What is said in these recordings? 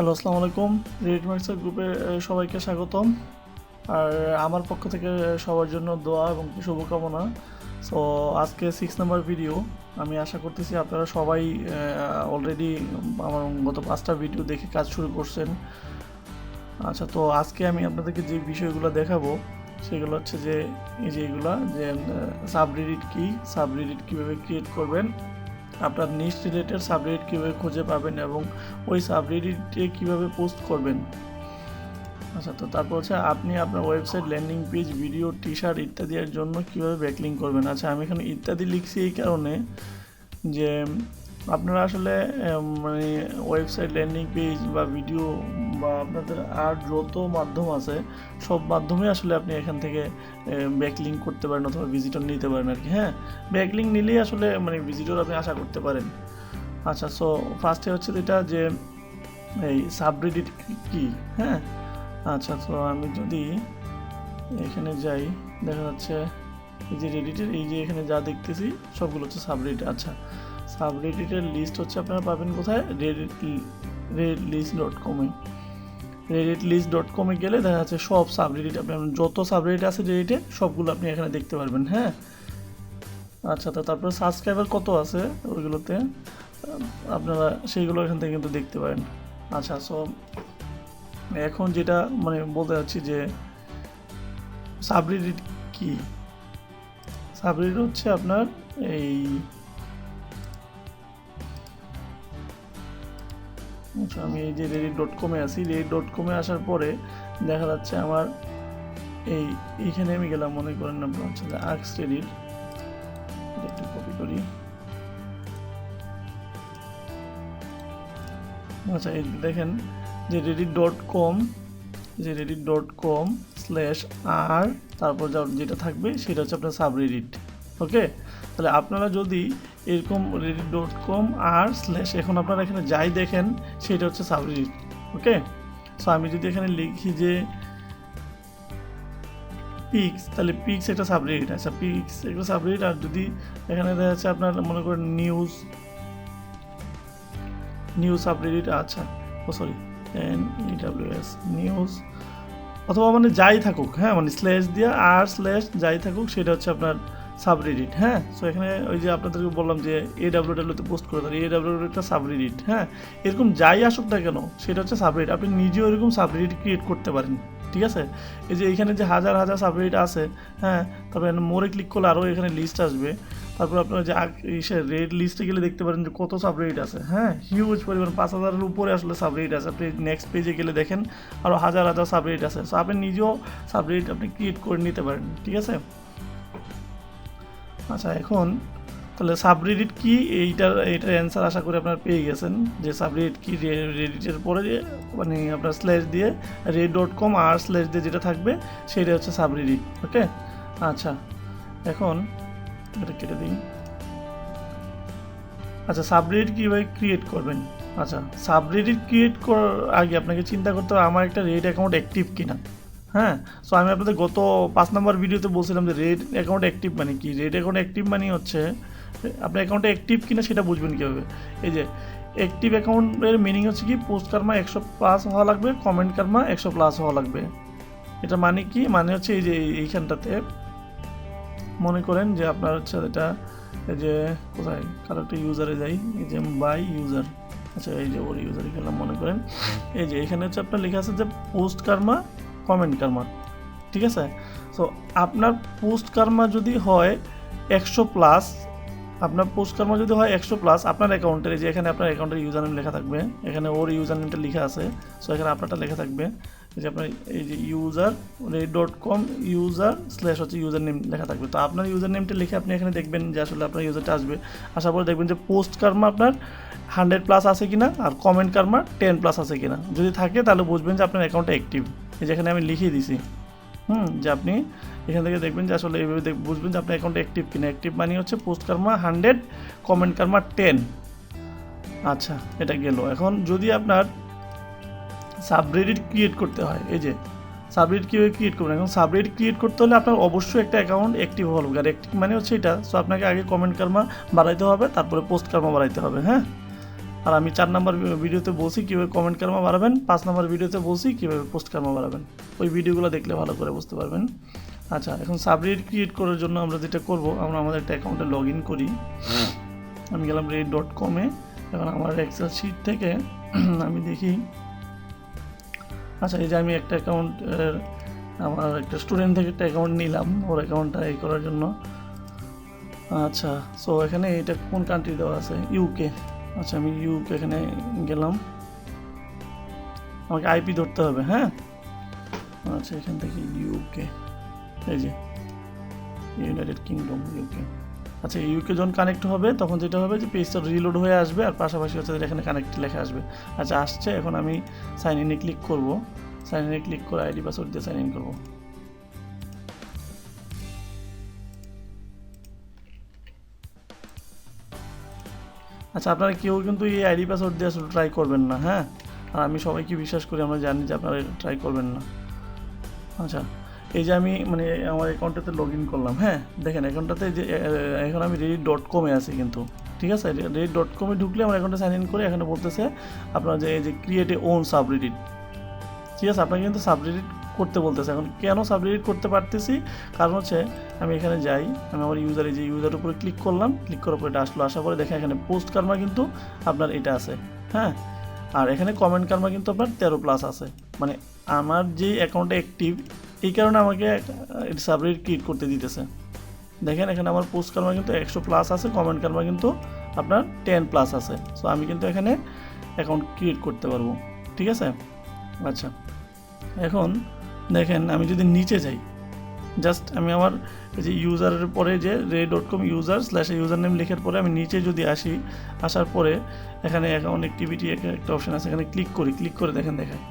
Hello, আসসালামু আলাইকুম। Red মার্কসার গ্রুপে সবাইকে স্বাগতম। আর আমার পক্ষ থেকে সবার জন্য দোয়া এবং শুভকামনা। সো আজকে 6 নাম্বার ভিডিও। আমি আশা করতেছি আপনারা সবাই অলরেডি আমার গত 5টা ভিডিও দেখে কাজ শুরু করছেন। আচ্ছা, তো আজকে আমি আপনাদেরকে যে বিষয়গুলো দেখাবো সেগুলো হচ্ছে যে এই যে এগুলা যে সাবরেডিট কি, সাবরেডিট কীভাবে ক্রিয়েট করবেন, আপনার নিশ রিলেটেড সাবরেডিট কীভাবে খুঁজে পাবেন এবং ওই সাবরেডিটে কীভাবে পোস্ট করবেন। আচ্ছা, তো তারপর হচ্ছে আপনি আপনার website, landing page, video, T shirt ইত্যাদি এর জন্য কীভাবে ব্যাকলিং করবেন। আচ্ছা, আমি এখানে ইত্যাদি লিখছি এই কারণে যে আপনারা আসলে মানে ওয়েবসাইট, ল্যান্ডিং পেজ বা ভিডিও বা আপনাদের আর যত মাধ্যম আছে সব মাধ্যমে আসলে আপনি এখান থেকে ব্যাকলিঙ্ক করতে পারেন অথবা ভিজিটর নিতে পারেন আর কি। হ্যাঁ, ব্যাকলিঙ্ক নিলেই আসলে মানে ভিজিটর আপনি আশা করতে পারেন। আচ্ছা, সো ফার্স্টে হচ্ছে যেটা যে এই সাবরেডিট কি। হ্যাঁ, আচ্ছা, তো আমি যদি এখানে যাই দেখা যাচ্ছে এই যে রেডিটের এই যে এখানে যা দেখতেছি সবগুলো হচ্ছে সাবরেডিট। আচ্ছা, সাবরেডিটের লিস্ট হচ্ছে আপনারা পাবেন কোথায়? redlist.com-এ। redlist.com-এ গেলে দেখা যাচ্ছে সব সাবরেডিট, আপনার যত সাবরেডিট আছে রেডিটে সবগুলো আপনি এখানে দেখতে পারবেন। হ্যাঁ, আচ্ছা, তো তারপরে সাবস্ক্রাইবার কত আছে ওইগুলোতে আপনারা সেইগুলো এখান থেকে কিন্তু দেখতে পারেন। আচ্ছা, সো এখন যেটা মানে বলতে চাচ্ছি যে সাবরেডিট কি। সাবরেডিট হচ্ছে আপনার এই আমি এই যে reddit.com-এ আছি, reddit.com-এ আসার পরে দেখা যাচ্ছে আমার এইখানে আমি গেলাম, মনে করেন আপনার হচ্ছে যে আক্স রেডিট, একটু কপি করি। আচ্ছা, এই দেখেন যে reddit.com/r তারপর যেটা থাকবে সেটা হচ্ছে আপনার সাবরেডিট। ওকে, তাহলে আপনারা যদি এরকম reddit.com/r এখন আপনারা এখানে যাই দেখেন সেটা হচ্ছে সাবরেডিট। ওকে, সো আমি যদি এখানে লিখি যে পিক্স, তাহলে পিক্স একটা সাবরেডিট। আচ্ছা, পিক্স একটা সাবরেডিট। আর যদি এখানে দেখা যাচ্ছে আপনার মনে করেন নিউজ সাবরেডিট। আচ্ছা, ও সরি, NEWS নিউজ অথবা মানে যাই থাকুক, হ্যাঁ, মানে স্ল্যাশ দিয়ে আর স্ল্যাশ যাই থাকুক সেটা হচ্ছে আপনার সাবরেডিট। হ্যাঁ, সো এখানে ওই যে আপনাদেরকে বললাম যে AWWতে পোস্ট করে দেয়, AWW একটা সাবরেডিট। হ্যাঁ, এরকম যাই আসুক না কেন সেটা হচ্ছে সাবরেডিট। আপনি নিজেও এরকম সাবরেডিট ক্রিয়েট করতে পারেন। ঠিক আছে, এই যে এখানে যে হাজার হাজার সাবরেডিট আছে, হ্যাঁ, তারপরে মোরে ক্লিক করলে আরও এখানে লিস্ট আসবে। তারপর আপনারা যে রেড লিস্টে গেলে দেখতে পারেন যে কত সাবরেডিট আছে। হ্যাঁ, হিউজ পরিমাণ, 5000-এর উপরে আসলে সাবরেডিট আছে। আপনি নেক্সট পেজে গেলে দেখেন আরও হাজার হাজার সাবরেডিট আছে। সো আপনি নিজেও সাবরেডিট আপনি ক্রিয়েট করে নিতে পারেন। ঠিক আছে, আচ্ছা, এখন তাহলে সাবরেডিট কি এইটার অ্যান্সার আশা করি আপনারা পেয়ে গেছেন যে সাবরেডিট কি। রেডিটের পরে মানে আপনার স্ল্যাশ দিয়ে red.com/r দিয়ে যেটা থাকবে সেটা হচ্ছে সাবরেডিট। ওকে, আচ্ছা, এখন এটা কেটে দিই। আচ্ছা, সাবরেডিট কীভাবে ক্রিয়েট করবেন। আচ্ছা, সাবরেডিট ক্রিয়েট করার আগে আপনাকে চিন্তা করতে হবে আমার একটা রেড অ্যাকাউন্ট অ্যাক্টিভ কিনা। হ্যাঁ, সো আমি আপনাদের গত 5 নাম্বার ভিডিওতে বলছিলাম যে রেড অ্যাকাউন্ট অ্যাক্টিভ মানে কি। রেড অ্যাকাউন্ট অ্যাক্টিভ মানে হচ্ছে আপনার অ্যাকাউন্টে অ্যাক্টিভ কিনা সেটা বুঝবেন কীভাবে। এই যে অ্যাক্টিভ অ্যাকাউন্টের মিনিং হচ্ছে কি, পোস্ট কার্মা 100+ হওয়া লাগবে, কমেন্ট কার্মা 100+ হওয়া লাগবে। এটা মানে কি, মানে হচ্ছে এই যে এইখানটাতে মনে করেন যে আপনার হচ্ছে এটা এই যে কোথায় কারো একটা ইউজারে যাই, এই যে বাই ইউজার। আচ্ছা, এই যে ওর ইউজারে গেলাম, মনে করেন এই যে এখানে হচ্ছে আপনার লেখা আছে যে পোস্ট কার্মা, কমেন্ট কার্মা। ঠিক আছে, সো আপনার পোস্ট কার্মা যদি হয় 100+, আপনার পোস্ট কার্মা যদি হয় 100+, আপনার অ্যাকাউন্টের যে এখানে আপনার অ্যাকাউন্টের ইউজার নেম লেখা থাকবে, এখানে ওর ইউজার নেমটা লেখা আছে। সো এখানে আপনারটা লেখা থাকবে এই যে আপনার এই যে ইউজার red.com ইউজার/ হচ্ছে ইউজার নেম লেখা থাকবে। তো আপনার ইউজার নেমটা লিখে আপনি এখানে দেখবেন যে আসলে আপনার ইউজারটা আসবে। আসার পরে দেখবেন যে পোস্ট কার্মা আপনার 100+ আছে কিনা আর কমেন্ট কার্মা 10+ আছে কিনা। যদি থাকে তাহলে বুঝবেন যে আপনার অ্যাকাউন্টটা অ্যাক্টিভ। এই যেখানে আমি লিখিয়ে দিছি যে আপনি এখান থেকে দেখবেন যে আসলে এইভাবে বুঝবেন যে আপনার অ্যাকাউন্ট অ্যাক্টিভ কিনা। অ্যাক্টিভ মানে হচ্ছে পোস্ট কার্মা 100, কমেন্ট কার্মা 10। আচ্ছা, এটা গেল। এখন যদি আপনার সাবরেডিট ক্রিয়েট করতে হয়, এই যে সাবরেডিট কীভাবে ক্রিয়েট করবেন। এখন সাবরেডিট ক্রিয়েট করতে হলে আপনার অবশ্যই একটা অ্যাকাউন্ট অ্যাক্টিভ হওয়া লাগবে। আর অ্যাক্টিভ মানে হচ্ছে এটা। সো আপনাকে আগে কমেন্ট কার্মা বাড়াইতে হবে, তারপরে পোস্ট কার্মা বাড়াইতে হবে। হ্যাঁ, আর আমি 4 নাম্বার ভিডিওতে বলছি কীভাবে কমেন্ট কার্মা বাড়াবেন, 5 নাম্বার ভিডিওতে বলছি কীভাবে পোস্ট কার্মা বাড়াবেন। ওই ভিডিওগুলো দেখলে ভালো করে বুঝতে পারবেন। আচ্ছা, এখন সাবরেডিট ক্রিয়েট করার জন্য আমরা যেটা করব, আমরা আমাদের একটা অ্যাকাউন্টে লগ ইন করি। আমি গেলাম reddit.com-এ। এখন আমার এক্সেল শিট থেকে আমি দেখি, আচ্ছা এই যে আমি একটা অ্যাকাউন্ট, আমার একটা স্টুডেন্ট থেকে একটা অ্যাকাউন্ট নিলাম ওর অ্যাকাউন্টটা এই করার জন্য। আচ্ছা, সো এখানে এটা কোন কান্ট্রি দেওয়া আছে, ইউকে। আচ্ছা, আমি ইউকে এখানে গেলাম, আমাকে আইপি ধরতে হবে। হ্যাঁ, আচ্ছা এখান থেকে ইউকে, এই যে ইউনাইটেড কিংডম ইউকে। আচ্ছা, ইউকে যখন কানেক্ট হবে তখন যেটা হবে যে পেজটা রিলোড হয়ে আসবে আর পাশাপাশি হচ্ছে এখানে কানেক্ট লেখা আসবে। আচ্ছা আসছে, এখন আমি সাইন ইনে ক্লিক করব। সাইন ইনে ক্লিক করে আইডি পাসওয়ার্ড দিয়ে সাইন ইন করব। আচ্ছা, আপনারা কেউ কিন্তু এই আইডি পাসওয়ার্ড দিয়ে আসলে ট্রাই করবেন না। হ্যাঁ, আর আমি সবাইকে বিশ্বাস করি, আমরা জানি যে আপনারা ট্রাই করবেন না। আচ্ছা, এই যে আমি মানে আমার অ্যাকাউন্টটাতে লগ ইন করলাম। হ্যাঁ, দেখেন অ্যাকাউন্টটাতে যে এখন আমি reddit.com-এ আছি কিন্তু, ঠিক আছে। reddit.com-এ ঢুকলে আমার অ্যাকাউন্টে সাইন ইন করে এখানে বলতেছে আপনার যে এই যে ক্রিয়েট এ ওন সাবরেডিট, ঠিক আছে। আপনাকে কিন্তু সাবরেডিট করতে বলতেছে। এখন কেন সাবরেডিট করতে পারতেছি, কারণ হচ্ছে আমি এখানে যাই, আমি আমার ইউজারে যে ইউজারের উপরে ক্লিক করলাম, ক্লিক করার পরে এটা আসলো, আসার পরে দেখেন এখানে পোস্ট কার্মা কিন্তু আপনার এটা আছে। হ্যাঁ, আর এখানে কমেন্ট কার্মা কিন্তু আপনার 13+ আছে। মানে আমার যে অ্যাকাউন্টে অ্যাক্টিভ, এই কারণে আমাকে সাবরেডিট ক্রিয়েট করতে দিতেছে। দেখেন এখানে আমার পোস্ট কার্মা কিন্তু 100+ আছে, কমেন্ট কার্মা কিন্তু আপনার 10+ আছে। সো আমি কিন্তু এখানে অ্যাকাউন্ট ক্রিয়েট করতে পারবো, ঠিক আছে। আচ্ছা, এখন দেখেন আমি যদি নিচে যাই, জাস্ট আমি আমার এই যে ইউজারের পরে যে reddit.com user/ইউজার নেম লেখার পরে আমি নিচে যদি আসি, আসার পরে এখানে অ্যাকাউন্ট অ্যাক্টিভিটি একটা অপশান আছে, এখানে ক্লিক করে দেখেন দেখায়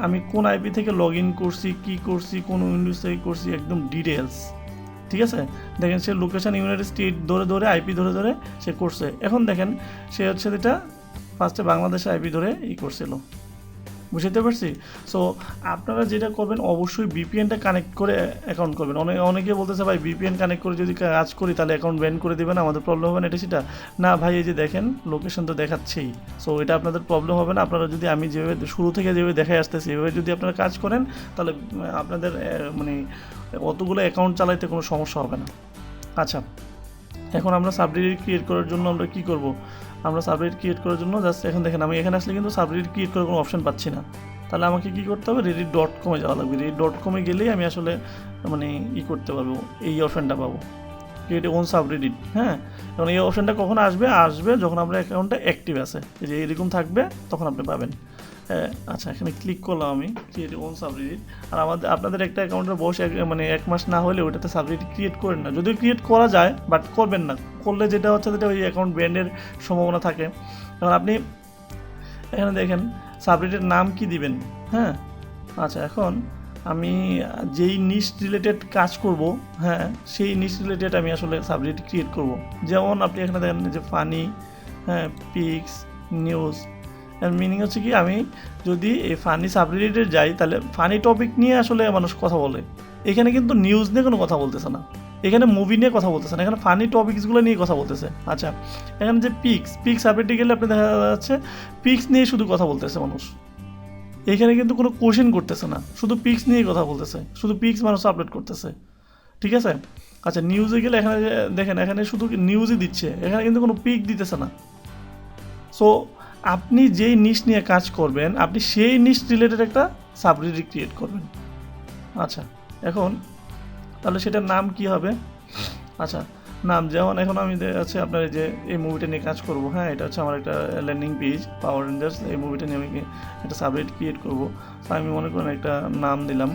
আমি কোন আইপি থেকে লগ ইন করছি, কী করছি, কোন উইন্ডোজ থেকে করছি, একদম ডিটেলস, ঠিক আছে। দেখেন সে লোকেশান ইউনাইটেড স্টেট ধরে আইপি ধরে সে করছে। এখন দেখেন সে হচ্ছে যেটা ফার্স্টে বাংলাদেশের আইপি ধরে করছিল, বুঝতে পারছি। সো আপনারা যেটা করবেন অবশ্যই ভিপিএনটা কানেক্ট করে অ্যাকাউন্ট করবেন। অনেকে বলতেছে ভাই ভিপিএন কানেক্ট করে যদি কাজ করি তাহলে অ্যাকাউন্ট ব্যান করে দেবেন, আমাদের প্রবলেম হবে না, এটা সেটা না ভাই। এই যে দেখেন লোকেশন তো দেখাচ্ছেই, সো এটা আপনাদের প্রবলেম হবে না। আপনারা যদি আমি যেভাবে শুরু থেকে যেভাবে দেখাই আসতেছি এভাবে যদি আপনারা কাজ করেন তাহলে আপনাদের মানে অতগুলো অ্যাকাউন্ট চালাইতে কোনো সমস্যা হবে না। আচ্ছা, এখন আমরা সাবরেডিট ক্রিয়েট করার জন্য আমরা কী করব, আমরা সাবরেডিট ক্রিয়েট করার জন্য জাস্ট এখন দেখেন আমি এখানে আসলে কিন্তু সাবরেডিট ক্রিয়েট করার কোনো অপশন পাচ্ছি না। তাহলে আমাকে কী করতে হবে, reddit.com-এ যাওয়া লাগবে। reddit.com-এ গেলেই আমি আসলে মানে করতে পারবো, এই অপশানটা পাবো, ক্রিয়েট ওন সাবরেডিট। হ্যাঁ, এখন এই অপশানটা কখন আসবে যখন আপনার অ্যাকাউন্টটা অ্যাক্টিভ আছে, যে এরকম থাকবে তখন আপনি পাবেন। আচ্ছা, এখানে ক্লিক করলাম আমি ক্রিয়েট ওন সাবরেডিট। আর আপনাদের একটা অ্যাকাউন্টের বয়স মানে 1 মাস না হলে ওইটাতে সাবরেডিট ক্রিয়েট করেন না, যদিও ক্রিয়েট করা যায় বাট করবেন না। করলে যেটা হচ্ছে যেটা ওই অ্যাকাউন্ট ব্যান্ডের সম্ভাবনা থাকে। এখন আপনি এখানে দেখেন সাবরেডিটের নাম কি দিবেন। হ্যাঁ, আচ্ছা, এখন আমি যেই নিশ রিলেটেড কাজ করব, হ্যাঁ সেই নিশ রিলেটেড আমি আসলে সাবরেডিট ক্রিয়েট করব। যেমন আপনি এখানে দেখেন যে ফানি, হ্যাঁ পিক্স, নিউজ। এর মিনিং হচ্ছে কি, আমি যদি এই ফানি সাবরেডিটে যাই তাহলে ফানি টপিক নিয়ে আসলে মানুষ কথা বলে। এখানে কিন্তু নিউজ নিয়ে কোনো কথা বলতেছে না, এখানে মুভি নিয়ে কথা বলতেছে না, এখানে ফানি টপিকসগুলো নিয়ে কথা বলতেছে। আচ্ছা, এখানে যে পিক্স সাবরেডিটে গেলে আপনি দেখা যাচ্ছে পিক্স নিয়ে শুধু কথা বলতেছে মানুষ। এখানে কিন্তু কোনো কোশ্চেন করতেছে না, শুধু পিক্স নিয়েই কথা বলতেছে, শুধু পিক্স মানুষ আপলোড করতেছে, ঠিক আছে। আচ্ছা, নিউজে গেলে এখানে দেখেন এখানে শুধু নিউজই দিচ্ছে, এখানে কিন্তু কোনো পিক দিতেছে না। সো আপনি যেই নিশ নিয়ে কাজ করবেন আপনি সেই নিশ রিলেটেড একটা সাবরেডিট ক্রিয়েট করবেন। আচ্ছা, এখন তাহলে সেটার নাম কি হবে। আচ্ছা, নাম যেমন এখন আমি আছে আপনার যে এই মুভিটা নিয়ে কাজ করব। হ্যাঁ, এটা হচ্ছে আমার একটা ল্যান্ডিং পেজ পাওয়ার রেঞ্জার্স, এই মুভিটা নিয়ে আমি একটা সাবরেডিট ক্রিয়েট করব। তো আমি মনে করেন একটা নাম দিলাম।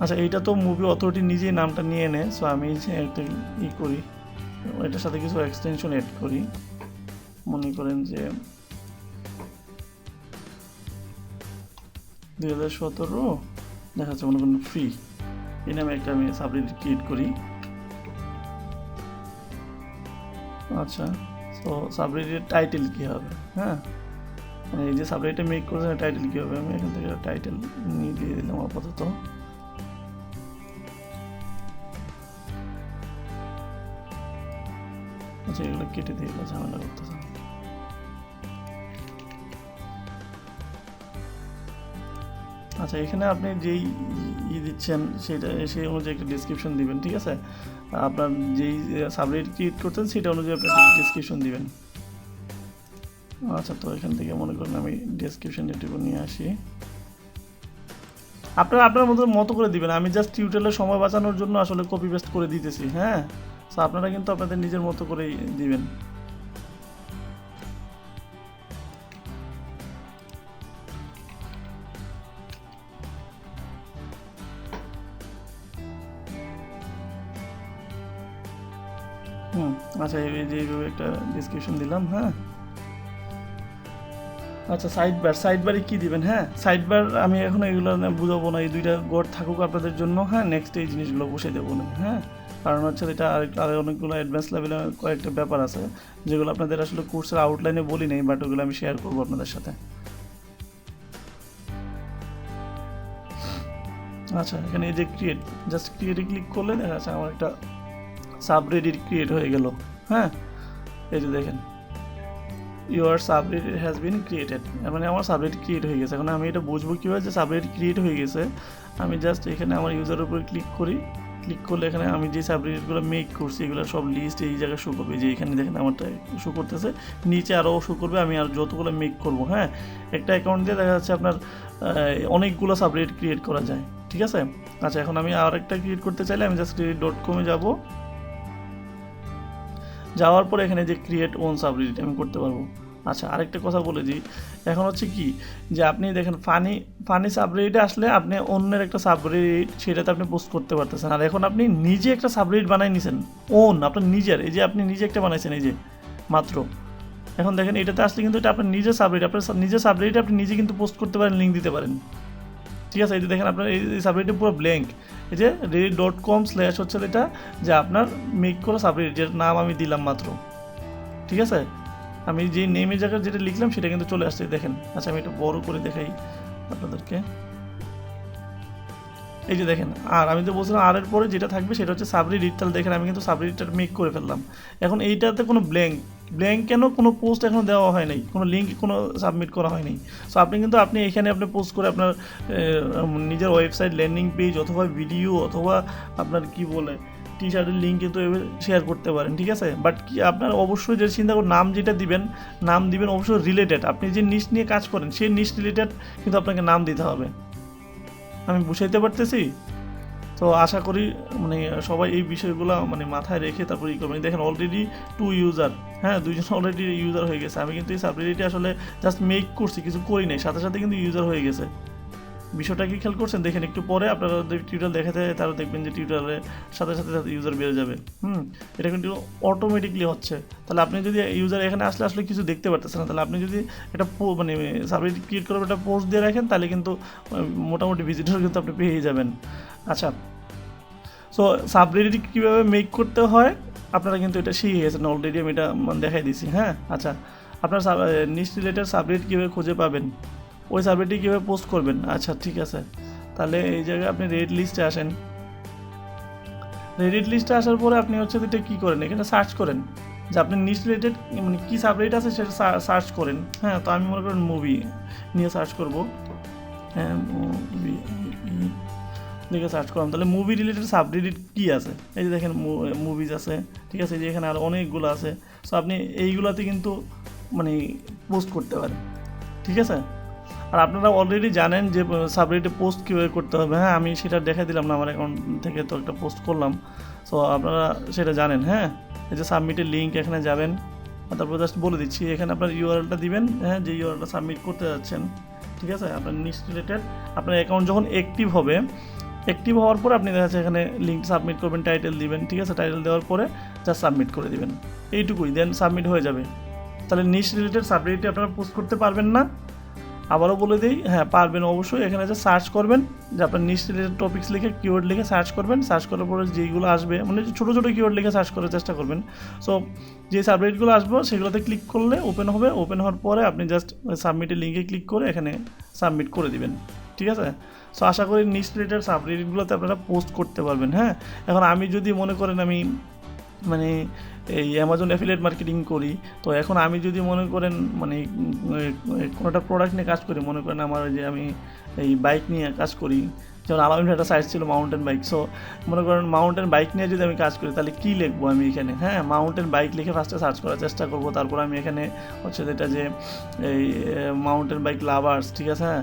আচ্ছা, এইটা তো মুভি অথরিটি নিজেই নামটা নিয়ে নেয়। সো আমি একটা করি, এটার সাথে কিছু এক্সটেনশন অ্যাড করি। মনে করেন যে 2017 দেখাচ্ছে মনে করেন ফ্রি, এই নামে একটা আমি সাবরেডিট ক্রিয়েট করি। আচ্ছা, তো সাবরেডিটের টাইটেল কী হবে। হ্যাঁ, মানে এই যে সাবরেডিটটা মেক করেছেন টাইটেল কী হবে, আমি এখান থেকে টাইটেল নিয়ে দিয়ে দিলাম আপাতত। আচ্ছা এগুলো কেটে দিয়ে ঝামেলা করতেছে। আচ্ছা এখানে আপনি যেই দিচ্ছেন সেটা সেই অনুযায়ী একটা ডিসক্রিপশন দিবেন, ঠিক আছে? আপনার যেই সাবরেডিট ক্রিয়েট করছেন সেটা অনুযায়ী আপনি ডিসক্রিপশন দিবেন। আচ্ছা তো এখান থেকে মনে করেন আমি ডিসক্রিপশন এটুকু নিয়ে আসি, আপনারা আপনার মতো করে দিবেন। আমি জাস্ট টিউটোরিয়ালের সময় বাঁচানোর জন্য আসলে কপি পেস্ট করে দিতেছি, হ্যাঁ। সো আপনারা কিন্তু আপনাদের নিজের মতো করেই দিবেন। আচ্ছা এই যে এইভাবে একটা ডিসক্রিপশন দিলাম, হ্যাঁ। আচ্ছা সাইড বারে কী দিবেন, হ্যাঁ। সাইড বার আমি এখন এগুলো বুঝাবো না, এই দুইটা গড় থাকুক আপনাদের জন্য, হ্যাঁ। নেক্সট এই জিনিসগুলো বসে দেবো না, হ্যাঁ। কারণ হচ্ছে এটা আর অনেকগুলো অ্যাডভান্স লেভেলের কয়েকটা ব্যাপার আছে যেগুলো আপনাদের আসলে কোর্সের আউটলাইনে বলি নেই, বাট ওগুলো আমি শেয়ার করবো আপনাদের সাথে। আচ্ছা এখানে এই যে জাস্ট ক্রিয়েটে ক্লিক করলে দেখা যাচ্ছে আমার একটা সাবরেডিট ক্রিয়েট হয়ে গেল, হ্যাঁ। এই যে দেখেন your subreddit has been created, মানে আমার সাবরেডিট ক্রিয়েট হয়ে গেছে। এখন আমি এটা বুঝবো কীভাবে যে সাবরেডিট ক্রিয়েট হয়ে গেছে। আমি জাস্ট এখানে আমার ইউজারের উপরে ক্লিক করি, ক্লিক করলে এখানে আমি যে সাবরেডিটগুলো মেক করছি এগুলো সব লিস্ট এই জায়গায় শো করবে। যে এখানে দেখেন আমারটা শো করতেছে, নিচে আরও শো করবে আমি আর যতগুলো মেক করবো, হ্যাঁ। একটা অ্যাকাউন্ট দিয়ে দেখা যাচ্ছে আপনার অনেকগুলো সাবরেডিট ক্রিয়েট করা যায়, ঠিক আছে। আচ্ছা এখন আমি আর একটা ক্রিয়েট করতে চাইলে আমি জাস্ট reddit.com-এ যাবো, যাওয়ার পরে এখানে যে ক্রিয়েট ওন সাবরেডিট আমি করতে পারবো। আচ্ছা আরেকটা কথা বলে দিই, এখন হচ্ছে কি যে আপনি দেখেন ফানি সাবরেডিটে আসলে আপনি অন্যের একটা সাবরেডিট সেটাতে আপনি পোস্ট করতে পারতেছেন। আর এখন আপনি নিজে একটা সাবরেডিট বানাই নিছেন আপনার নিজের, এই যে আপনি নিজে একটা বানাইছেন এই যে মাত্র। এখন দেখেন এটাতে আসলে কিন্তু এটা আপনার নিজের সাবরেডিট, আপনার নিজের সাবরেডিটে আপনি নিজে কিন্তু পোস্ট করতে পারেন, লিঙ্ক দিতে পারেন, ঠিক আছে। এই যে দেখেন আপনার এই সাবরেডিটে পুরো ব্ল্যাঙ্ক, এই যে reddit.com/ হচ্ছে এটা যে আপনার মেক করা সাবরেডিট, যেটার নাম আমি দিলাম মাত্র, ঠিক আছে। আমি যে নেমের জায়গায় যেটা লিখলাম সেটা কিন্তু চলে আসছে দেখেন। আচ্ছা আমি একটু বড় করে দেখাই আপনাদেরকে, এই যে দেখেন। আর আমি তো বলছিলাম আর এর পরে যেটা থাকবে সেটা হচ্ছে সাবরেডিট, তাহলে দেখেন আমি কিন্তু সাবরেডিটটা মেক করে ফেললাম। এখন এইটাতে কোনো ব্ল্যাঙ্ক কেন, কোনো পোস্ট এখনও দেওয়া হয় নাই, কোনো লিঙ্ক কোনো সাবমিট করা হয়নি। সো আপনি কিন্তু এখানে আপনি পোস্ট করে আপনার নিজের ওয়েবসাইট, ল্যান্ডিং পেজ অথবা ভিডিও অথবা আপনার কি বলে টি শার্টের লিঙ্ক কিন্তু শেয়ার করতে পারেন, ঠিক আছে। বাট কি আপনার অবশ্যই যে চিন্তা করুন নাম যেটা নাম দিবেন অবশ্যই রিলেটেড, আপনি যে নিশ নিয়ে কাজ করেন সেই নিশ রিলেটেড কিন্তু আপনাকে নাম দিতে হবে। আমি বুঝাইতে পারতেছি? তো আশা করি মানে সবাই এই বিষয়গুলো মানে মাথায় রেখে তারপর করবেন। দেখেন অলরেডি 2 ইউজার, হ্যাঁ 2জন অলরেডি ইউজার হয়ে গেছে। আমি কিন্তু এই সাবরেডিটে আসলে জাস্ট মেক করছি, কিছু করি নাই, সাথে সাথে কিন্তু ইউজার হয়ে গেছে। বিষয়টা কি খেয়াল করছেন? দেখেন একটু পরে আপনারা টিউটোরিয়াল দেখাতে তারা দেখবেন যে টিউটোরিয়ালের সাথে সাথে ইউজার বেড়ে যাবে। এটা কিন্তু অটোমেটিকলি হচ্ছে। তাহলে আপনি যদি ইউজার এখানে আসলে কিছু দেখতে পারতেছেন না, তাহলে আপনি যদি একটা মানে সাবরেডিট ক্রিয়েট করে একটা পোস্ট দিয়ে রাখেন তাহলে কিন্তু মোটামুটি ভিজিটর কিন্তু আপনি পেয়ে যাবেন। আচ্ছা সো সাবরেডিট কীভাবে মেক করতে হয় আপনারা কিন্তু এটা শিখে গেছেন অলরেডি, আমি এটা দেখাই দিছি, হ্যাঁ। আচ্ছা আপনার নিশ রিলেটেড সাবরেডিট কীভাবে খুঁজে পাবেন, ওই সাবরেডিট কীভাবে পোস্ট করবেন। আচ্ছা ঠিক আছে, তাহলে এই জায়গায় আপনি রেড লিস্টে আসেন। রেডিট লিস্টে আসার পরে আপনি হচ্ছে এটা কী করেন, এখানে সার্চ করেন যে আপনি নিশ রিলেটেড মানে কী সাবরেডিট আছে সেটা সার্চ করেন, হ্যাঁ। তো আমি মনে করেন মুভি নিয়ে সার্চ করবো, হ্যাঁ মুভি লিখে সার্চ করলাম। তাহলে মুভি রিলেটেড সাবরেডিট কী আছে, এই যে দেখেন মুভিজ আছে, ঠিক আছে। এই যে এখানে আরও অনেকগুলো আছে। সো আপনি এইগুলোতে কিন্তু মানে পোস্ট করতে পারেন, ঠিক আছে। আর আপনারা অলরেডি জানেন যে সাবরেডিটে পোস্ট কীভাবে করতে হবে, হ্যাঁ। আমি সেটা দেখা দিলাম না, আমার অ্যাকাউন্ট থেকে তো একটা পোস্ট করলাম। সো আপনারা সেটা জানেন, হ্যাঁ। এই যে সাবমিটের লিঙ্ক এখানে যাবেন, তারপর জাস্ট বলে দিচ্ছি এখানে আপনার ইউআরএলটা দিবেন, হ্যাঁ, যে ইউআরএলটা সাবমিট করতে যাচ্ছেন, ঠিক আছে। আপনার নিশ রিলেটেড আপনার অ্যাকাউন্ট যখন অ্যাক্টিভ হবে, অ্যাক্টিভ হওয়ার পরে আপনি দেখা যাচ্ছে এখানে লিঙ্ক সাবমিট করবেন, টাইটেল দিবেন, ঠিক আছে। টাইটেল দেওয়ার পরে জাস্ট সাবমিট করে দিবেন, এইটুকুই, দেন সাবমিট হয়ে যাবে। তাহলে নিশ রিলেটেড সাবরেডিটে আপনারা পোস্ট করতে পারবেন না। আবারও বলে দিই, হ্যাঁ পারবেন অবশ্যই। এখানে যে সার্চ করবেন যে আপনার নিশ রিলেটেড টপিক্স লিখে কিওয়ার্ড লিখে সার্চ করবেন, সার্চ করার পরে যেইগুলো আসবে মানে ছোটো ছোটো কিওয়ার্ড লিখে সার্চ করার চেষ্টা করবেন। সো যে সাবরেডিটগুলো আসবে সেগুলোতে ক্লিক করলে ওপেন হবে, ওপেন হওয়ার পরে আপনি জাস্ট সাবমিটের লিঙ্কে ক্লিক করে এখানে সাবমিট করে দিবেন, ঠিক আছে। সো আশা করি নিশ রিলেটেড সাবরেডিটগুলোতে আপনারা পোস্ট করতে পারবেন, হ্যাঁ। এখন আমি যদি মনে করেন আমি মানে এই অ্যামাজন অ্যাফিলিয়েট মার্কেটিং করি। তো এখন আমি যদি মনে করেন মানে কোনো একটা প্রোডাক্ট নিয়ে কাজ করি, মনে করেন আমার যে আমি এই বাইক নিয়ে কাজ করি, যেমন আমার একটা সাইট ছিল মাউন্টেন বাইক। সো মনে করেন মাউন্টেন বাইক নিয়ে যদি আমি কাজ করি তাহলে কী লিখবো আমি এখানে, হ্যাঁ মাউন্টেন বাইক লিখে ফার্স্টে সার্চ করার চেষ্টা করবো। তারপর আমি এখানে হচ্ছে যেটা যে এই মাউন্টেন বাইক লাভার্স, ঠিক আছে, হ্যাঁ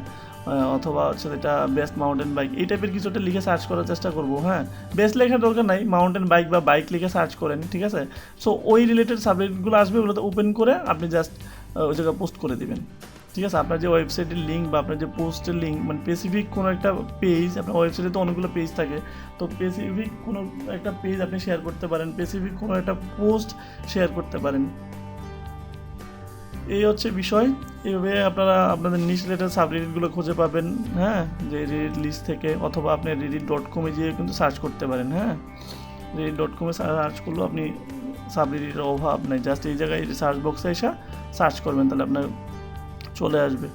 অথবা হচ্ছে যেটা বেস্ট মাউন্টেন বাইক, এই টাইপের কিছুটা লিখে সার্চ করার চেষ্টা করবো। হ্যাঁ বেস্ট লেখার দরকার নাই, মাউন্টেন বাইক বা বাইক লিখে সার্চ করেন, ঠিক আছে। সো ওই রিলেটেড সাবজেক্টগুলো আসবে, ওগুলোতে ওপেন করে আপনি জাস্ট ওই জায়গায় পোস্ট করে দিবেন, ঠিক আছে। আপনার যে ওয়েবসাইটের লিঙ্ক বা আপনার যে পোস্টের লিঙ্ক, মানে স্পেসিফিক কোনো একটা পেজ, আপনার ওয়েবসাইটে তো অনেকগুলো পেজ থাকে, তো স্পেসিফিক কোনো একটা পেজ আপনি শেয়ার করতে পারেন, স্পেসিফিক কোনো একটা পোস্ট শেয়ার করতে পারেন। এই হচ্ছে বিষয়। এইভাবে আপনারা আপনাদের নিউজ লেটার সাবরেডিটগুলো খুঁজে পাবেন, হ্যাঁ যে রেডিট লিস্ট থেকে, অথবা আপনি reddit.com-এ যেয়ে কিন্তু সার্চ করতে পারেন। হ্যাঁ reddit.com-এ সার্চ করলেও আপনি সাবরেডিটের অভাব নেই, জাস্ট এই জায়গায় সার্চ বক্সে এসে সার্চ করবেন, তাহলে আপনার চলে আসবে।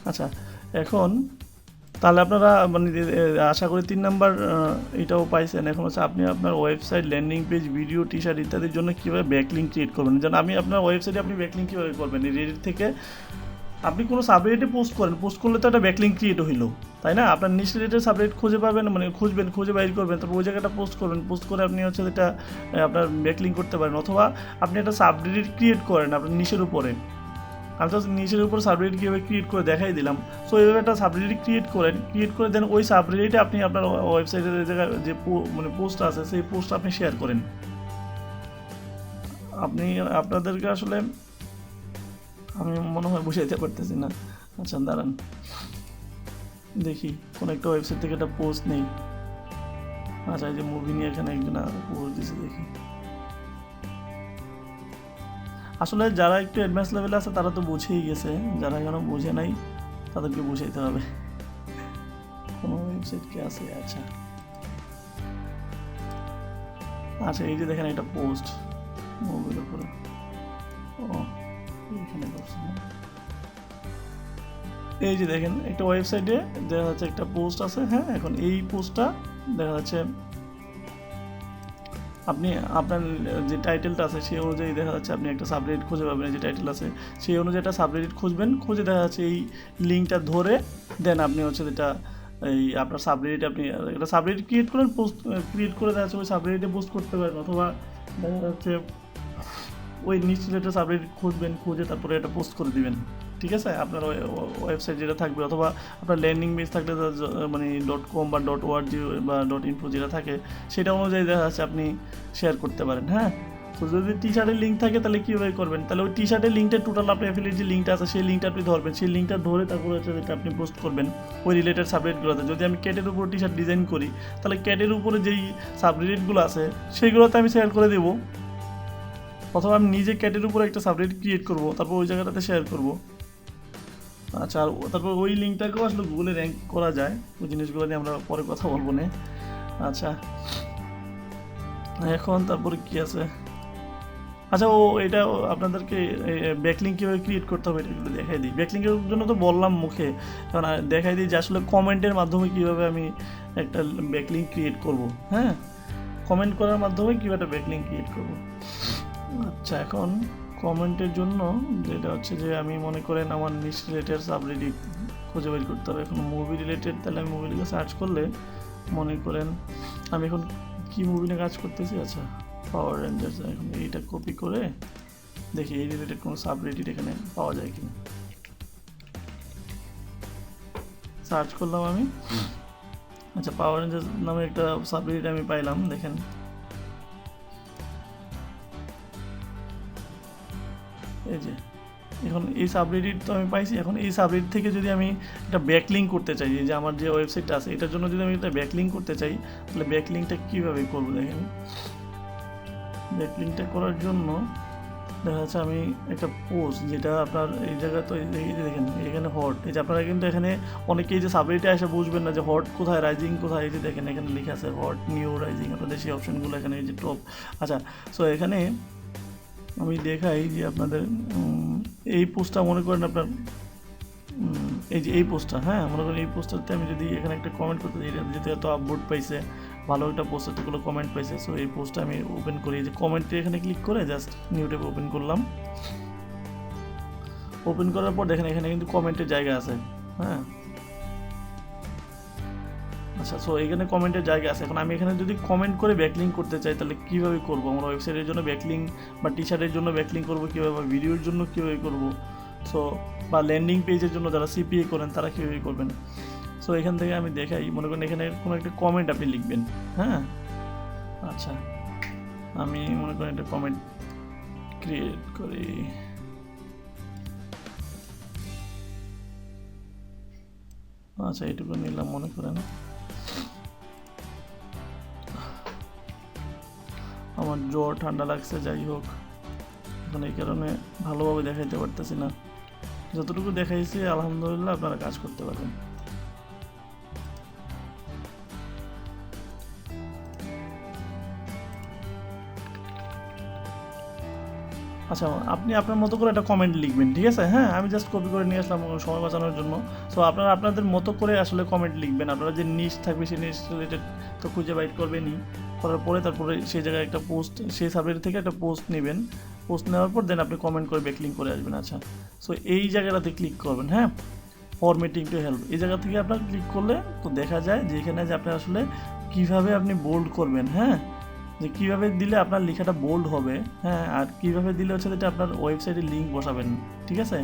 আচ্ছা এখন তাহলে আপনারা মানে আশা করি 3 নাম্বার এটাও পাইছেন। এখন হচ্ছে আপনি আপনার website, landing page, video, T shirt ইত্যাদির জন্য কীভাবে ব্যাকলিঙ্ক ক্রিয়েট করবেন। যেন আমি আপনার ওয়েবসাইটে আপনি ব্যাকলিঙ্ক কীভাবে করবেন, এই রেডিট থেকে আপনি কোনো সাবরেডিটে পোস্ট করেন, পোস্ট করলে তো একটা ব্যাকলিঙ্ক ক্রিয়েট হইলো, তাই না। আপনার নিশ রিলেটেড সাবরেডিট খুঁজে পাবেন, মানে খুঁজবেন, খুঁজে বাইর করবেন, তারপর ওই জায়গাটা পোস্ট করবেন, পোস্ট করে আপনি হচ্ছে যেটা আপনার ব্যাকলিঙ্ক করতে পারেন। অথবা আপনি একটা সাবরেডিট ক্রিয়েট করেন আপনার নিশের উপরে, আমি তো নিচের উপর সাবরেডিট কীভাবে ক্রিয়েট করে দেখাই দিলাম। সো এইভাবে একটা সাবরেডিট ক্রিয়েট করেন, ক্রিয়েট করে দেন ওই সাবরেডিটে আপনি আপনার ওয়েবসাইটের জায়গায় যে মানে পোস্ট আছে সেই পোস্ট আপনি শেয়ার করেন। আপনি আপনাদেরকে আসলে আমি মনে হয় বুঝাইতে পারতেছি না। আচ্ছা দাঁড়ান দেখি কোনো একটা ওয়েবসাইট থেকে একটা পোস্ট নেই। আচ্ছা এই যে মুভি নিয়ে এখানে একজন পোস্ট দিয়েছে, দেখি। আসলে যারা একটু অ্যাডভান্স লেভেলে আছে তারা তো বুঝেই গেছে, যারা এখনো বুঝে নাই তাদেরকে বুঝাইতে হবে। কোনো ওয়েবসাইট কি আছে? আচ্ছা আচ্ছা এই যে দেখেন একটা পোস্ট মুভির উপরে, ও এখানে করছে না। এই যে দেখেন একটা ওয়েবসাইটে দেখা যাচ্ছে একটা পোস্ট আছে, হ্যাঁ এখন এই পোস্টটা দেখা যাচ্ছে আপনি আপনার যে টাইটেলটা আছে সেই অনুযায়ী দেখা যাচ্ছে আপনি একটা সাবরেডিট খুঁজে পাবেন, যে টাইটেল আছে সেই অনুযায়ী একটা সাবরেডিট খুঁজবেন, খুঁজে দেখা যাচ্ছে এই লিঙ্কটা ধরে দেন আপনি হচ্ছে যেটা এই আপনার সাবরেডিট আপনি একটা সাবরেডিট ক্রিয়েট করেন, পোস্ট ক্রিয়েট করে দেখা যাচ্ছে ওই সাবরেডিটে পোস্ট করতে পারেন। অথবা দেখা যাচ্ছে ওই নিচ রিলেটেড সাবরেডিট খুঁজবেন, খুঁজে তারপরে এটা পোস্ট করে দিবেন, ঠিক আছে। আপনার ওয়েবসাইট যেটা থাকবে, অথবা আপনার ল্যান্ডিং পেজ থাকলে মানে .com বা .org বা .info যেটা থাকে সেটা অনুযায়ী দেখা যাচ্ছে আপনি শেয়ার করতে পারেন। হ্যাঁ তো যদি টি শার্টের লিঙ্ক থাকে তাহলে কীভাবে করবেন, তাহলে ওই টি শার্টের লিঙ্কটা টোটাল আপনার অ্যাফিলিয়েট যে লিঙ্কটা আছে সেই লিঙ্কটা আপনি ধরবেন, সেই লিঙ্কটা ধরে তারপরে হচ্ছে যেটা আপনি পোস্ট করবেন ওই রিলেটেড সাবরেডিটগুলোতে। যদি আমি ক্যাটের উপর টি শার্ট ডিজাইন করি তাহলে ক্যাটের উপরে যেই সাবরেডিটগুলো আছে সেইগুলোতে আমি শেয়ার করে দেবো, অথবা আমি নিজে ক্যাটের উপরে একটা সাবরেডিট ক্রিয়েট করবো, তারপর ওই জায়গাটাতে শেয়ার করবো। আচ্ছা আর তারপর ওই লিঙ্কটাকেও আসলে গুগলে র্যাঙ্ক করা যায়, ওই জিনিসগুলো নিয়ে আমরা পরে কথা বলবো না। আচ্ছা এখন তারপরে কি আছে, আচ্ছা ও এটা আপনাদেরকে ব্যাকলিঙ্ক কীভাবে ক্রিয়েট করতে হবে এটা দেখাই দিই। ব্যাকলিঙ্কের জন্য তো বললাম মুখে, কারণ দেখাই দিই যে আসলে কমেন্টের মাধ্যমে কীভাবে আমি একটা ব্যাকলিঙ্ক ক্রিয়েট করব। হ্যাঁ কমেন্ট করার মাধ্যমে কীভাবে একটা ব্যাকলিঙ্ক ক্রিয়েট করব। আচ্ছা এখন কমেন্টের জন্য যেটা হচ্ছে যে আমি মনে করেন আমার নিশ রিলেটেড সাবরেডিট খুঁজে বের করতে হবে। এখন মুভি রিলেটেড, তাহলে আমি মুভি লিখে সার্চ করলে মনে করেন আমি এখন কী মুভি নিয়ে কাজ করতেছি, আচ্ছা পাওয়ার রেঞ্জার্স। এখন এইটা কপি করে দেখি এই রিলেটেড কোনো সাবরেডিট এখানে পাওয়া যায় কিনা। সার্চ করলাম আমি, আচ্ছা পাওয়ার রেঞ্জার্স নামে একটা সাবরেডিট আমি পাইলাম, দেখেন এই যে এখন এই সাবরেডিট তো আমি পাইছি। এখন এই সাবরেডিট থেকে যদি আমি একটা ব্যাকলিঙ্ক করতে চাই, যে আমার যে ওয়েবসাইটটা আছে এটার জন্য যদি আমি একটা ব্যাকলিঙ্ক করতে চাই তাহলে ব্যাকলিঙ্কটা কীভাবে করবো, দেখেন ব্যাকলিঙ্কটা করার জন্য দেখা যাচ্ছে আমি একটা পোস্ট যেটা আপনার এই জায়গায় তো এই যে দেখেন এখানে হট, এই যে আপনারা কিন্তু এখানে অনেকেই যে সাবরেডিটে এসে বুঝবেন না যে হট কোথায়, রাইজিং কোথায়, এই যে দেখেন এখানে লেখা আছে হট, নিউ, রাইজিং, আপনাদের সেই অপশনগুলো এখানে এই যে টপ। আচ্ছা সো এখানে আমি দেখাই যে আপনাদের এই পোস্টটা মনে করেন আপনার এই যে এই পোস্টটা, হ্যাঁ মনে করেন এই পোস্টটাতে আমি যদি এখানে একটা কমেন্ট করতে দিই, এটা যেহেতু এত আপভোট পাইছে, ভালো একটা পোস্ট, এতগুলো কমেন্ট পাইছে, সো এই পোস্টটা আমি ওপেন করি। এই যে কমেন্টে এখানে ক্লিক করে জাস্ট নিউ ট্যাব ওপেন করলাম। ওপেন করার পর দেখেন এখানে কিন্তু কমেন্টের জায়গা আছে, হ্যাঁ আচ্ছা। সো এখানে কমেন্টের জায়গা আছে। এখন আমি এখানে যদি কমেন্ট করে ব্যাকলিঙ্ক করতে চাই তাহলে কীভাবে করবো? আমরা ওয়েবসাইটের জন্য ব্যাকলিঙ্ক বা টি শার্টের জন্য ব্যাকলিঙ্ক করবো কীভাবে, বা ভিডিওর জন্য কীভাবে করবো, সো বা ল্যান্ডিং পেজের জন্য যারা সিপিএ করেন তারা কীভাবে করবেন। সো এখান থেকে আমি দেখাই, মনে করেন এখানে কোনো একটা কমেন্ট আপনি লিখবেন, হ্যাঁ আচ্ছা আমি মনে করেন একটা কমেন্ট ক্রিয়েট করি। আচ্ছা এইটুকু নিলাম, মনে করেন আমার জ্বর ঠান্ডা লাগছে, যাই হোক এখন এই কারণে ভালোভাবে দেখাইতে পারতেছি না, যতটুকু দেখাইছি আলহামদুলিল্লাহ আপনারা কাজ করতে পারবেন। আচ্ছা আপনি আপনার মতো করে একটা কমেন্ট লিখবেন, ঠিক আছে, হ্যাঁ আমি জাস্ট কপি করে নিয়ে আসলাম সময় বাঁচানোর জন্য। সো আপনারা আপনাদের মতো করে আসলে কমেন্ট লিখবেন, আপনারা যে নিশ থাকবে সেই নিশ রিলেটেড তো খুঁজে বাইট করবেনই, করার পরে তারপরে সেই জায়গায় একটা পোস্ট, সেই সাবজেক্ট থেকে একটা পোস্ট নেবেন, পোস্ট নেওয়ার পর দেন আপনি কমেন্ট করে ব্যাকলিঙ্ক করে আসবেন। আচ্ছা সো এই জায়গাটাতে ক্লিক করবেন, হ্যাঁ ফরম্যাটিং টু হেল্প, এই জায়গা থেকে আপনার ক্লিক করলে তো দেখা যায় যে এখানে যে আপনি আসলে কীভাবে আপনি বোল্ড করবেন, হ্যাঁ যে কীভাবে দিলে আপনার লেখাটা বোল্ড হবে, হ্যাঁ আর কীভাবে দিলে হচ্ছে যেটা আপনার ওয়েবসাইটে লিঙ্ক বসাবেন, ঠিক আছে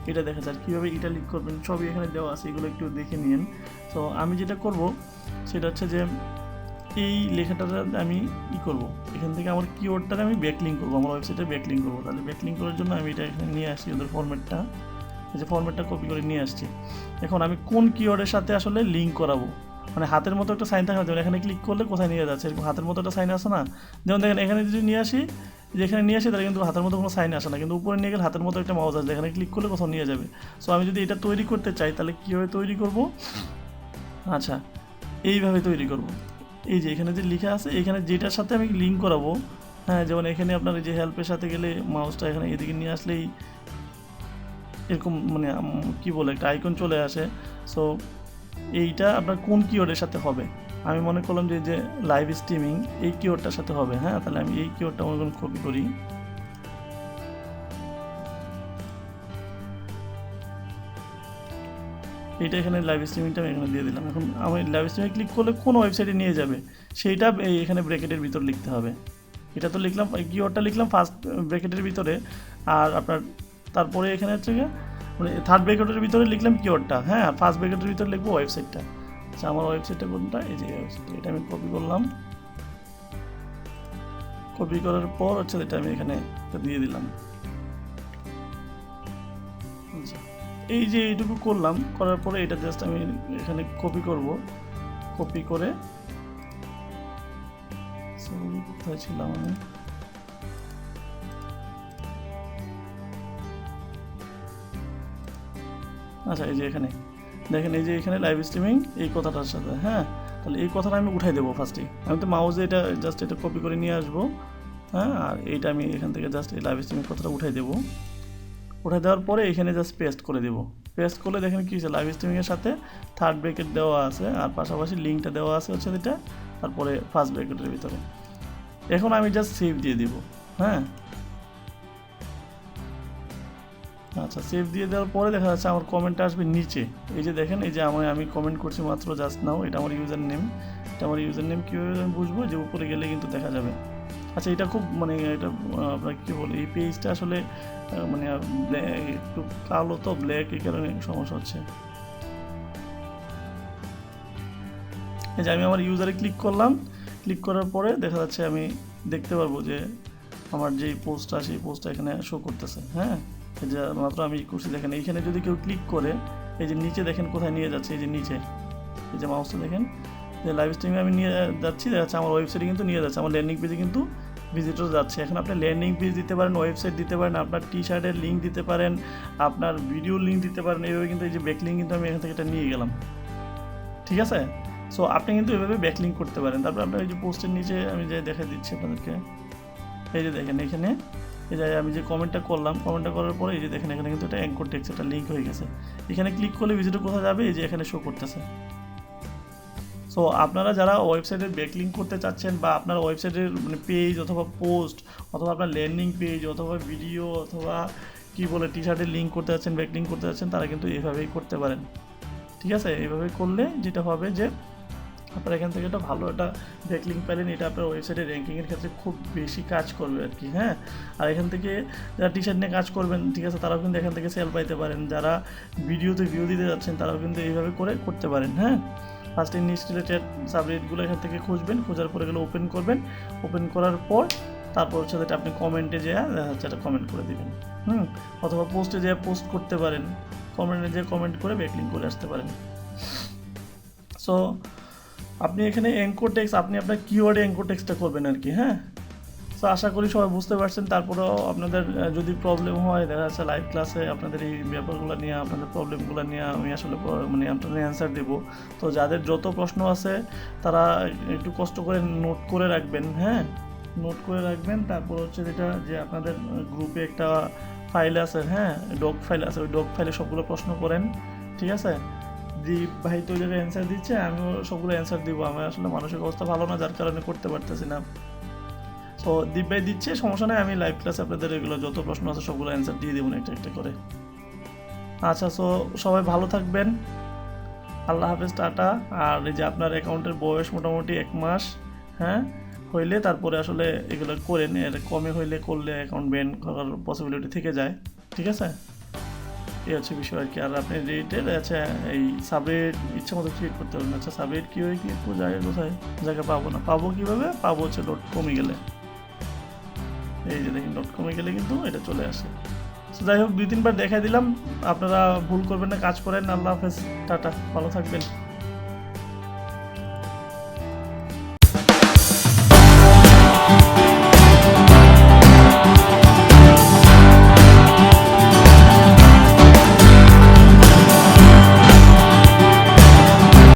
এটা দেখা যায়। কীভাবে এটা লিঙ্ক করবেন সবই এখানে দেওয়া আছে, এগুলো একটু দেখে নিন। তো আমি যেটা করব সেটা হচ্ছে যে এই লেখাটাতে আমি করব, এখান থেকে আমার কিওয়ার্ডটাকে আমি ব্যাকলিঙ্ক করবো, আমার ওয়েবসাইটে ব্যাকলিঙ্ক করবো। তাহলে ব্যাকলিঙ্ক করার জন্য আমি এটা এখানে নিয়ে আসি, ওদের ফরম্যাটটা, এই যে ফরম্যাটটা কপি করে নিয়ে আসছি। এখন আমি কোন কিওয়ার্ডের সাথে আসলে লিঙ্ক করাবো, মানে হাতের মতো একটা সাইন থাকে, যেমন এখানে ক্লিক করলে কোথায় নিয়ে যাচ্ছে, এরকম হাতের মতো একটা সাইন আসে না, যেমন দেখেন এখানে যদি নিয়ে আসি, যেখানে নিয়ে আসি তাহলে কিন্তু হাতের মতো কোনো সাইন আসে না, কিন্তু উপরে নিয়ে গেলে হাতের মতো একটা মাউস আসবে, এখানে ক্লিক করলে কোথাও নিয়ে যাবে। সো আমি যদি এটা তৈরি করতে চাই তাহলে কীভাবে তৈরি করব, আচ্ছা এইভাবে তৈরি করব। এই যে এখানে যে লেখা আছে, এখানে যেটার সাথে আমি লিঙ্ক করাবো, হ্যাঁ যেমন এখানে আপনার এই যে হেল্পের সাথে গেলে মাউসটা এখানে এদিকে নিয়ে আসলেই এরকম মানে কী বলে একটা আইকন চলে আসে। সো এইটা আপনার কোন কিওয়ার্ডের সাথে হবে, আমি মনে করলাম যে লাইভ স্ট্রিমিং এই কিওয়ার্ডটার সাথে হবে, হ্যাঁ তাহলে আমি এই কিওয়ার্ডটা মনে করুন কপি করি, এইটা এখানে লাইভ স্ট্রিমিংটা আমি এখানে দিয়ে দিলাম। এখন আমি লাইভ স্ট্রিমিং ক্লিক করলে কোন ওয়েবসাইটে নিয়ে যাবে সেইটা এখানে ব্র্যাকেটের ভিতর লিখতে হবে। এটা তো লিখলাম, কিওয়ার্ডটা লিখলাম ফার্স্ট ব্র্যাকেটের ভিতরে, আর আপনার তারপরে এখানে হচ্ছে মানে থার্ড ব্র্যাকেটের ভিতরে লিখলাম কিওয়ার্ডটা, হ্যাঁ ফার্স্ট ব্র্যাকেটের ভিতরে লিখবো ওয়েবসাইটটা। আচ্ছা আমার ওয়েবসাইটটা কোনটা, এই যে ওয়েবসাইটটা, এটা আমি কপি করলাম, কপি করার পর হচ্ছে এটা আমি এখানে দিয়ে দিলাম। আচ্ছা এই যে এইটুকু করলাম, করার পরে এটা জাস্ট আমি এখানে কপি করব, কপি করে কোথায় ছিলাম আমি, আচ্ছা এই যে এখানে দেখেন, এই যে এখানে লাইভ স্ট্রিমিং এই কথাটার সাথে, হ্যাঁ তাহলে এই কথাটা আমি উঠাই দেবো ফার্স্টে, আমি তো মাউসে এটা জাস্ট এটা কপি করে নিয়ে আসবো, হ্যাঁ আর এইটা আমি এখান থেকে জাস্ট এই লাইভ স্ট্রিমিং কথাটা উঠাই দেবো, উঠাই দেওয়ার পরে এখানে জাস্ট পেস্ট করে দেবো। পেস্ট করলে দেখেন কী হচ্ছে, লাইভ স্ট্রিমিংয়ের সাথে থার্ড ব্র্যাকেট দেওয়া আছে আর পাশাপাশি লিঙ্কটা দেওয়া আছে হচ্ছে এটা, তারপরে ফার্স্ট ব্র্যাকেটের ভিতরে। এখন আমি জাস্ট সেভ দিয়ে দিব, হ্যাঁ আচ্ছা সেভ দিয়ে দেওয়ার পরে দেখা যাচ্ছে আমার কমেন্টটা আসবে নিচে, এই যে দেখেন এই যে আমি কমেন্ট করছি মাত্র জাস্ট নাও, এটা আমার ইউজার নেম, এটা আমার ইউজার নেম কীভাবে আমি বুঝবো, যে উপরে গেলে কিন্তু দেখা যাবে। আচ্ছা এটা খুব মানে এটা আপনার কী বলে, এই পেজটা আসলে মানে একটু কালো তো ব্ল্যাক, এই কারণে সমস্যা হচ্ছে। এই যে আমি আমার ইউজারে ক্লিক করলাম, ক্লিক করার পরে দেখা যাচ্ছে আমি দেখতে পারবো যে আমার যেই পোস্টটা সেই পোস্টটা এখানে শো করতেছে, হ্যাঁ এই যে মাত্র আমি করছি দেখেন, এইখানে যদি কেউ ক্লিক করে এই যে নিচে দেখেন কোথায় নিয়ে যাচ্ছে, এই যে নিচে এই যে মাউসটা দেখেন, যে লাইভ স্ট্রিমে আমি নিয়ে যাচ্ছি, দেখা যাচ্ছে আমার ওয়েবসাইটে কিন্তু নিয়ে যাচ্ছে, আমার ল্যান্ডিং পেজে কিন্তু ভিজিটর যাচ্ছে। এখন আপনি ল্যান্ডিং পেজ দিতে পারেন, ওয়েবসাইট দিতে পারেন, আপনার টি শার্টের লিঙ্ক দিতে পারেন, আপনার ভিডিও লিঙ্ক দিতে পারেন, এইভাবে কিন্তু এই যে ব্যাকলিঙ্ক কিন্তু আমি এখান থেকে এটা নিয়ে গেলাম, ঠিক আছে। সো আপনি কিন্তু এভাবে ব্যাকলিঙ্ক করতে পারেন। তারপর আপনার এই যে পোস্টের নিচে আমি যে দেখা দিচ্ছি আপনাদেরকে, এই যে দেখেন এখানে এই যে আমি যে কমেন্টটা করলাম, কমেন্টটা করার পরে এই যে দেখেন এখানে কিন্তু এটা অ্যাঙ্কর টেক্সট একটা লিঙ্ক হয়ে গেছে। এখানে ক্লিক করলে ভিজিটর কোথায় যাবে, এই যে এখানে শো করতেছে। সো আপনারা যারা ওয়েবসাইটের ব্যাকলিঙ্ক করতে চাচ্ছেন বা আপনার ওয়েবসাইটের মানে পেজ অথবা পোস্ট অথবা আপনার ল্যান্ডিং পেজ অথবা ভিডিও অথবা কি বলে টি শার্টের লিঙ্ক করতে যাচ্ছেন, ব্যাকলিঙ্ক করতে যাচ্ছেন, তারা কিন্তু এইভাবেই করতে পারেন। ঠিক আছে, এইভাবে করলে যেটা হবে যে আপনার এখান থেকে একটা ভালো একটা ব্যাকলিঙ্ক পেলেন, এটা আপনার ওয়েবসাইটের র্যাঙ্কিংয়ের ক্ষেত্রে খুব বেশি কাজ করবে আর কি। হ্যাঁ, আর এখান থেকে যারা টি শার্ট নিয়ে কাজ করবেন, ঠিক আছে, তারাও কিন্তু এখান থেকে সেল পাইতে পারেন। যারা ভিডিওতে ভিউ দিতে যাচ্ছেন তারাও কিন্তু এইভাবে করে করতে পারেন। হ্যাঁ, ফার্স্ট নিচ রিলেটেড সাবজেক্টগুলো এখান থেকে খুঁজবেন, খোঁজার পরে এগুলো ওপেন করবেন, ওপেন করার পর তারপর হচ্ছে যেটা আপনি কমেন্টে যেয়ে যেটা কমেন্ট করে দেবেন। অথবা পোস্টে যেয়ে পোস্ট করতে পারেন, কমেন্টে যেয়ে কমেন্ট করে ব্যাকলিঙ্ক করে আসতে পারেন। সো আপনি এখানে অ্যাঙ্কর টেক্সট, আপনি আপনার কিওয়ার্ডে অ্যাঙ্কর টেক্সটটা করবেন আর কি। হ্যাঁ, তো আশা করি সবাই বুঝতে পারছেন। তারপরেও আপনাদের যদি প্রবলেম হয়, দেখা যাচ্ছে লাইভ ক্লাসে আপনাদের এই ব্যাপারগুলো নিয়ে, আপনাদের প্রবলেমগুলো নিয়ে আমি আসলে মানে আপনাদের অ্যান্সার দেবো। তো যাদের যত প্রশ্ন আছে তারা একটু কষ্ট করে নোট করে রাখবেন। হ্যাঁ, নোট করে রাখবেন। তারপর হচ্ছে যেটা যে আপনাদের গ্রুপে একটা ফাইল আছে, হ্যাঁ, ডক ফাইল আছে, ওই ডক ফাইলে সবগুলো প্রশ্ন করেন। ঠিক আছে, দীপ ভাই তো ওই জায়গায় অ্যান্সার দিচ্ছে, আমিও সবগুলো অ্যান্সার দিব। আমার আসলে মানসিক অবস্থা ভালো না, যার কারণে করতে পারতেছি না। সো দীপ ভাই দিচ্ছে, সমস্যা নেই, আমি লাইভ ক্লাসে আপনাদের এগুলো যত প্রশ্ন আছে সবগুলো অ্যান্সার দিয়ে দেবো একটা একটা করে। আচ্ছা, সো সবাই ভালো থাকবেন, আল্লাহ হাফেজ, টাটা। আর এই যে আপনার অ্যাকাউন্টের বয়স মোটামুটি 1 মাস, হ্যাঁ, হইলে তারপরে আসলে এগুলো করেন। এর কমে হইলে করলে অ্যাকাউন্ট ব্যান করার পসিবিলিটি থেকে যায়। ঠিক আছে, এই হচ্ছে বিষয় আর কি। আর আপনি রেটের আচ্ছা এই সাবরেট ইচ্ছা মতো ক্রিয়েট করতে পারবেন। আচ্ছা, সাবরেট কীভাবে ক্রিয়েট করবো, জায়গা কোথায়, জায়গা পাবো না, পাবো কীভাবে, পাবো হচ্ছে ডট কমে গেলে, এই যে দেখেন ডট কমে গেলে কিন্তু এটা চলে আসে। তো যাই হোক, 2-3 বার দেখাই দিলাম, আপনারা ভুল করবেন না, কাজ করেন। আল্লাহ হাফেজ, টাটা, ভালো থাকবেন।